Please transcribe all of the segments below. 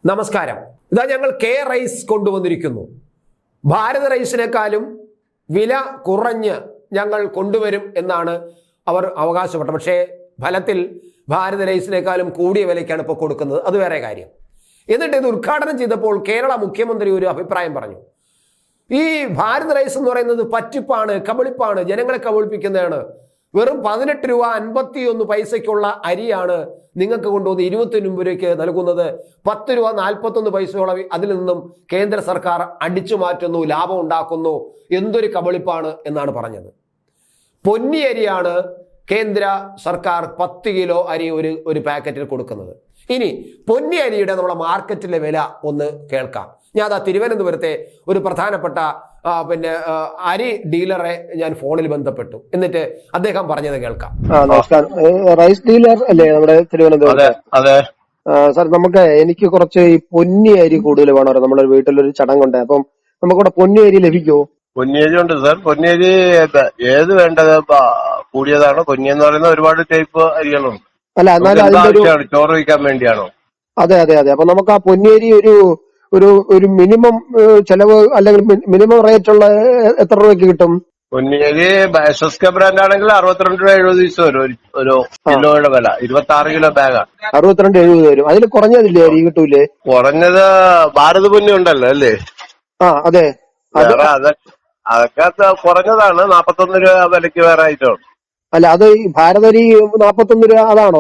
നമസ്കാരം. ഇതാ ഞങ്ങൾ കെ റൈസ് കൊണ്ടുവന്നിരിക്കുന്നു. ഭാരത റൈസിനേക്കാളും വില കുറഞ്ഞ് ഞങ്ങൾ കൊണ്ടുവരും എന്നാണ് അവർ അവകാശപ്പെട്ടത്. പക്ഷേ ഫലത്തിൽ ഭാരത റൈസിനേക്കാളും കൂടിയ വിലയ്ക്കാണ് ഇപ്പോൾ കൊടുക്കുന്നത്. അത് വേറെ കാര്യം. എന്നിട്ട് ഇത് ഉദ്ഘാടനം ചെയ്തപ്പോൾ കേരള മുഖ്യമന്ത്രി ഒരു അഭിപ്രായം പറഞ്ഞു. ഈ ഭാരത് റൈസ് എന്ന് പറയുന്നത് പറ്റിപ്പാണ്, കബളിപ്പാണ്, ജനങ്ങളെ കബളിപ്പിക്കുന്നതാണ്. വെറും 18 രൂപ 51 പൈസയ്ക്കുള്ള അരിയാണ് നിങ്ങൾക്ക് കൊണ്ടുവന്ന് 29 രൂപയ്ക്ക് നൽകുന്നത്. 10 രൂപ 41 പൈസയോളം അതിൽ നിന്നും കേന്ദ്ര സർക്കാർ അടിച്ചു മാറ്റുന്നു, ലാഭം ഉണ്ടാക്കുന്നു. എന്തൊരു കബളിപ്പാണ് എന്നാണ് പറഞ്ഞത്. പൊന്നി അരിയാണ് കേന്ദ്ര സർക്കാർ 10 കിലോ അരി ഒരു പാക്കറ്റിൽ കൊടുക്കുന്നത്. ഇനി പൊന്നി അരിയുടെ നമ്മുടെ മാർക്കറ്റിലെ വില ഒന്ന് കേൾക്കാം. ഞാൻ അതാ തിരുവനന്തപുരത്തെ ഒരു പ്രധാനപ്പെട്ട അരി ഡീലറെ ഞാൻ ഫോണിൽ ബന്ധപ്പെട്ടു. എന്നിട്ട് അദ്ദേഹം പറഞ്ഞത് കേൾക്കാം. നമസ്കാരം. റൈസ് ഡീലർ അല്ലേ നമ്മുടെ തിരുവനന്തപുരം? അതെ സാർ, എനിക്ക് കുറച്ച് ഈ പൊന്നി അരി കൂടുതൽ വേണമായിരുന്നു. നമ്മുടെ വീട്ടിലൊരു ചടങ്ങുണ്ട്. അപ്പം നമുക്കിവിടെ പൊന്നി അരി ലഭിക്കുമോ? പൊന്നിയരി ഉണ്ട് സാർ. പൊന്നിയരി ഏത് വേണ്ടത്? കൂടിയതാണോ? പൊന്നി എന്ന് പറയുന്ന ഒരുപാട് ടൈപ്പ് അരികളുണ്ട്. അല്ല, എന്നാലും അതിന്റെ ചോറ് വയ്ക്കാൻ വേണ്ടിയാണോ? അതെ അതെ അതെ. അപ്പൊ നമുക്ക് ആ പൊന്നിയരി ഒരു മിനിമം ചെലവ് അല്ലെങ്കിൽ മിനിമം റേറ്റ് ഉള്ള എത്ര രൂപയ്ക്ക് കിട്ടും? പൊന്നിയരി എസ്എസ്കെ ബ്രാൻഡ് ആണെങ്കിൽ 62 രൂപ 70 പൈസ വരും ഒരു കിലോയുടെ വില. 26 കിലോ ബാഗാണ്. 62-70 വരും. അതിൽ കുറഞ്ഞതില്ലേ അരി കിട്ടൂലേ? കുറഞ്ഞത് ഭാരത് പൊന്നി ഉണ്ടല്ലോ അല്ലേ? അതെ. അതൊക്കെ കുറഞ്ഞതാണ്. 41 രൂപ വിലക്ക് വേറെ ഐറ്റം. അല്ല, അത് ഈ ഭാരതരി 41 രൂപ അതാണോ?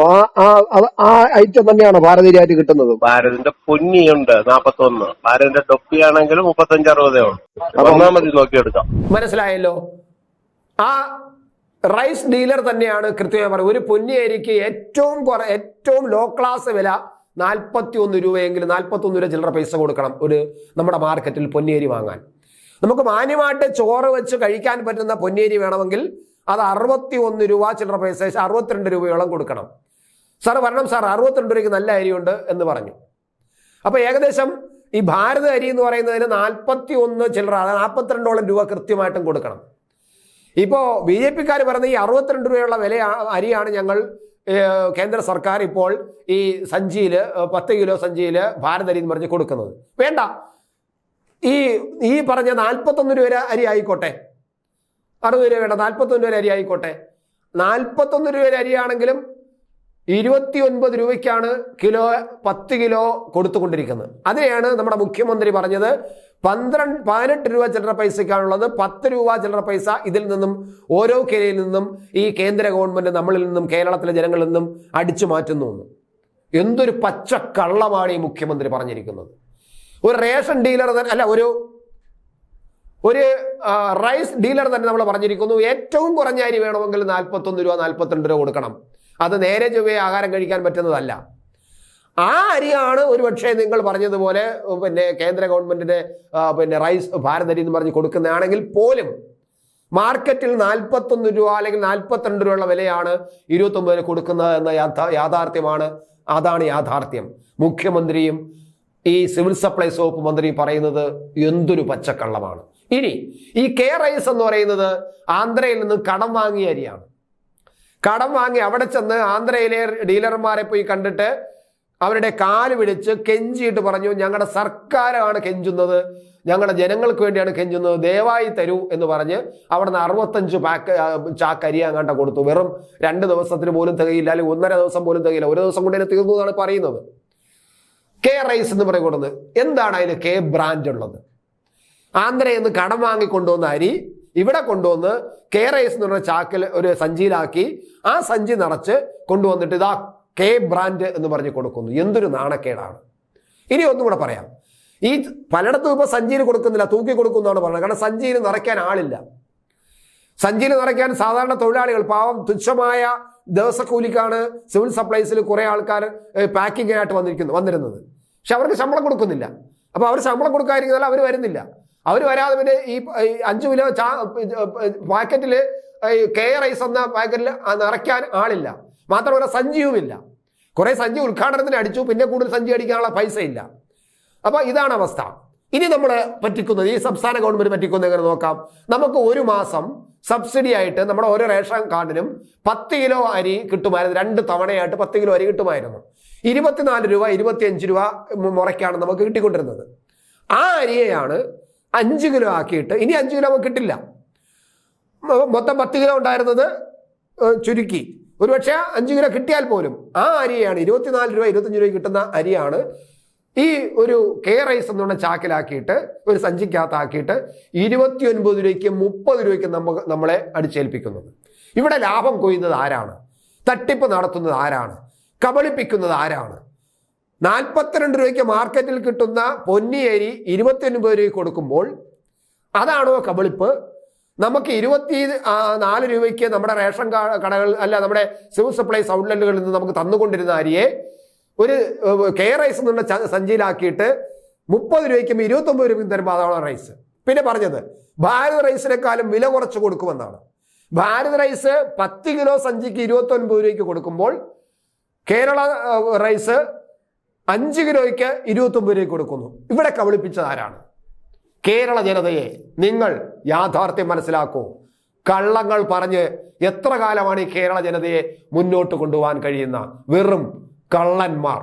ആ ഐറ്റം തന്നെയാണോ ഭാരതരി ആയിട്ട് കിട്ടുന്നത്? ഭാരതിന്റെ പൊന്നിയുണ്ട് 41. ഭാരതിന്റെ ടൊപ്പിയാണെങ്കിൽ 35-60 ഉണ്ട്. ഒന്നാമതി നോക്കിയെടുക്കാം. മനസ്സിലായല്ലോ? ആ റൈസ് ഡീലർ തന്നെയാണ് കൃത്യമായി പറയുന്നത്. ഒരു പൊന്നി അരിക്ക് ഏറ്റവും ലോ ക്ലാസ് വില 41 രൂപയെങ്കിലും 41 രൂപ ചില്ലറ പൈസ കൊടുക്കണം നമ്മുടെ മാർക്കറ്റിൽ പൊന്നിയരി വാങ്ങാൻ. നമുക്ക് മാന്യമായിട്ട് ചോറ് വെച്ച് കഴിക്കാൻ പറ്റുന്ന പൊന്നിയരി വേണമെങ്കിൽ അത് 61 രൂപ ചില്ലറ പൈസ, 62 രൂപയോളം കൊടുക്കണം. സാർ വരണം സാർ, 62 രൂപയ്ക്ക് നല്ല അരിയുണ്ട് എന്ന് പറഞ്ഞു. അപ്പൊ ഏകദേശം ഈ ഭാരത അരി എന്ന് പറയുന്നതിന് 41 ചില്ലറ, 42ഓളം രൂപ കൃത്യമായിട്ടും കൊടുക്കണം. ഇപ്പോ BJP-ക്കാർ പറയുന്ന ഈ 62 രൂപയുള്ള വില അരിയാണ് ഞങ്ങൾ കേന്ദ്ര സർക്കാർ ഇപ്പോൾ ഈ സഞ്ചിയില് 10 കിലോ സഞ്ചിയില് ഭാരത അരി എന്ന് പറഞ്ഞ് കൊടുക്കുന്നത്. വേണ്ട, ഈ പറഞ്ഞ 41 രൂപ അരി ആയിക്കോട്ടെ, 60 രൂപ വേണ്ട, 41 രൂപ അരി ആയിക്കോട്ടെ. 41 രൂപ അരിയാണെങ്കിലും 29 രൂപയ്ക്കാണ് 10 കിലോ കൊടുത്തുകൊണ്ടിരിക്കുന്നത്. അതിനെയാണ് നമ്മുടെ മുഖ്യമന്ത്രി പറഞ്ഞത് 18 രൂപ ചില്ലറ പൈസയ്ക്കാണുള്ളത്. 10 രൂപ ചില്ലറ പൈസ ഇതിൽ നിന്നും ഓരോ കിലയിൽ നിന്നും ഈ കേന്ദ്ര ഗവൺമെന്റ് നമ്മളിൽ നിന്നും കേരളത്തിലെ ജനങ്ങളിൽ നിന്നും അടിച്ചു മാറ്റുന്നു എന്ന്. എന്തൊരു പച്ച കള്ളമാണ് ഈ മുഖ്യമന്ത്രി പറഞ്ഞിരിക്കുന്നത്. ഒരു റേഷൻ ഡീലർ തന്നെ അല്ല, ഒരു റൈസ് ഡീലർ തന്നെ നമ്മൾ പറഞ്ഞിരിക്കുന്നു ഏറ്റവും കുറഞ്ഞ അരി വേണമെങ്കിൽ 41 രൂപ 42 രൂപ കൊടുക്കണം. അത് നേരെ ചൊവ്വേ ആഹാരം കഴിക്കാൻ പറ്റുന്നതല്ല. ആ അരിയാണ് ഒരുപക്ഷെ നിങ്ങൾ പറഞ്ഞതുപോലെ കേന്ദ്ര ഗവൺമെന്റിന്റെ റൈസ് ഭാരത് അരി എന്ന് പറഞ്ഞ് കൊടുക്കുന്നതാണെങ്കിൽ പോലും മാർക്കറ്റിൽ 41 രൂപ അല്ലെങ്കിൽ 42 രൂപയുള്ള വിലയാണ് 29 കൊടുക്കുന്നത് എന്ന യാഥാർത്ഥ്യമാണ്. അതാണ് യാഥാർത്ഥ്യം. മുഖ്യമന്ത്രിയും ഈ സിവിൽ സപ്ലൈസ് വകുപ്പ് മന്ത്രി പറയുന്നത് എന്തൊരു പച്ചക്കള്ളമാണ്. ഇനി ഈ കെ റൈസ് എന്ന് പറയുന്നത് ആന്ധ്രയിൽ നിന്ന് കടം വാങ്ങിയ അരിയാണ്. കടം വാങ്ങി അവിടെ ചെന്ന് ആന്ധ്രയിലെ ഡീലർമാരെ പോയി കണ്ടിട്ട് അവരുടെ കാല് പിടിച്ച് കെഞ്ചിയിട്ട് പറഞ്ഞു, ഞങ്ങളുടെ സർക്കാരാണ് കെഞ്ചുന്നത്, ഞങ്ങളുടെ ജനങ്ങൾക്ക് വേണ്ടിയാണ് കെഞ്ചുന്നത്, ദയവായി തരൂ എന്ന് പറഞ്ഞ് അവിടുന്ന് 65 ചാക്ക് അരി അങ്ങാണ്ട കൊടുത്തു. വെറും 2 ദിവസത്തിന് പോലും തികയില്ല, അല്ലെങ്കിൽ 1.5 ദിവസം പോലും തികയില്ല. ഒരു ദിവസം കൊണ്ട് തന്നെ തീർന്നു എന്നാണ് പറയുന്നത്. കെ റൈസ് എന്ന് പറയുന്നത് എന്താണ്? അതിന് കെ ബ്രാൻഡ് ഉള്ളത്. ആന്ധ്രയിൽ നിന്ന് കടം വാങ്ങി കൊണ്ടുവന്ന അരി ഇവിടെ കൊണ്ടുവന്ന് കെ റൈസ് എന്ന് പറഞ്ഞ ചാക്കിൽ ഒരു സഞ്ചിയിലാക്കി ആ സഞ്ചി നിറച്ച് കൊണ്ടുവന്നിട്ട് ഇതാ കെ ബ്രാൻഡ് എന്ന് പറഞ്ഞ് കൊടുക്കുന്നു. എന്തൊരു നാണക്കേടാണ്. ഇനി ഒന്നും കൂടെ പറയാം. ഈ പലയിടത്തും ഇപ്പൊ സഞ്ചിയിൽ കൊടുക്കുന്നില്ല, തൂക്കി കൊടുക്കുന്നതാണ് പറയുന്നത്. കാരണം സഞ്ചിയിൽ നിറയ്ക്കാൻ ആളില്ല. സഞ്ചിയിൽ നിറയ്ക്കാൻ സാധാരണ തൊഴിലാളികൾ, പാവം തുച്ഛമായ ദിവസക്കൂലിക്കാണ് സിവിൽ സപ്ലൈസിൽ കുറെ ആൾക്കാർ പാക്കിംഗ് ആയിട്ട് വന്നിരുന്നത്. പക്ഷെ അവർക്ക് ശമ്പളം കൊടുക്കുന്നില്ല. അപ്പൊ അവർ ശമ്പളം കൊടുക്കാതിരിക്കുന്നതല്ല, അവർ വരുന്നില്ല. അവർ വരാതെ പിന്നെ ഈ 5 കിലോ പാക്കറ്റിൽ കെ റൈസ് എന്ന പാക്കറ്റിൽ നിറയ്ക്കാൻ ആളില്ല. മാത്രമല്ല സഞ്ചിയുമില്ല. കുറെ സഞ്ചി ഉദ്ഘാടനത്തിന് അടിച്ചു, പിന്നെ കൂടുതൽ സഞ്ചി അടിക്കാനുള്ള പൈസ ഇല്ല. അപ്പൊ ഇതാണ് അവസ്ഥ. ഇനി നമ്മൾ പറ്റിക്കുന്നത്, ഈ സംസ്ഥാന ഗവൺമെന്റ് പറ്റിക്കുന്നത് എങ്ങനെ നോക്കാം. നമുക്ക് ഒരു മാസം സബ്സിഡി ആയിട്ട് നമ്മുടെ ഓരോ റേഷൻ കാർഡിനും 10 കിലോ അരി കിട്ടുമായിരുന്നു. 2 തവണയായിട്ട് 10 കിലോ അരി കിട്ടുമായിരുന്നു. 24 രൂപ 25 രൂപ മുറയ്ക്കാണ് നമുക്ക് കിട്ടിക്കൊണ്ടിരുന്നത്. ആ അരിയെയാണ് 5 കിലോ ആക്കിയിട്ട്, ഇനി 5 കിലോ നമുക്ക് കിട്ടില്ല, മൊത്തം 10 കിലോ ഉണ്ടായിരുന്നത് ചുരുക്കി, ഒരുപക്ഷെ 5 കിലോ കിട്ടിയാൽ പോലും ആ അരിയാണ് 24 രൂപ 25 രൂപ കിട്ടുന്ന അരിയാണ് ഈ ഒരു കെ റൈസ് എന്നുള്ള ചാക്കിലാക്കിയിട്ട് ഒരു സഞ്ചിക്കകത്താക്കിയിട്ട് 29 രൂപയ്ക്ക് 30 രൂപയ്ക്ക് നമ്മളെ അടിച്ചേൽപ്പിക്കുന്നത്. ഇവിടെ ലാഭം കൊയ്യുന്നത് ആരാണ്? തട്ടിപ്പ് നടത്തുന്നത് ആരാണ്? കബളിപ്പിക്കുന്നത് ആരാണ്? 42 രൂപയ്ക്ക് മാർക്കറ്റിൽ കിട്ടുന്ന പൊന്നിയരി 29 രൂപയ്ക്ക് കൊടുക്കുമ്പോൾ അതാണോ കബളിപ്പ്? നമുക്ക് 24 രൂപയ്ക്ക് നമ്മുടെ റേഷൻ കടകൾ അല്ല നമ്മുടെ സിവിൽ സപ്ലൈസ് ഔട്ട്ലെറ്റുകളിൽ നിന്ന് നമുക്ക് തന്നുകൊണ്ടിരുന്ന അരിയെ ഒരു കെ റൈസ് എന്നുള്ള സഞ്ചിയിലാക്കിയിട്ട് 30 രൂപയ്ക്കും 29 രൂപയ്ക്കും തരുമ്പോൾ അതാണ് റൈസ്. പിന്നെ പറഞ്ഞത് ഭാരത് റൈസിനെക്കാളും വില കുറച്ച് കൊടുക്കുമെന്നാണ്. ഭാരത് റൈസ് 10 കിലോ സഞ്ചിക്ക് 29 രൂപയ്ക്ക് കൊടുക്കുമ്പോൾ കേരള റൈസ് 5 കിലോയ്ക്ക് 29 രൂപയ്ക്ക് കൊടുക്കുന്നു. ഇവിടെ കബളിപ്പിച്ചത് ആരാണ്? കേരള ജനതയെ നിങ്ങൾ യാഥാർത്ഥ്യം മനസ്സിലാക്കൂ. കള്ളങ്ങൾ പറഞ്ഞ് എത്ര കാലമാണ് ഈ കേരള ജനതയെ മുന്നോട്ട് കൊണ്ടുപോകാൻ കഴിയുന്ന വെറും കള്ളന്മാർ.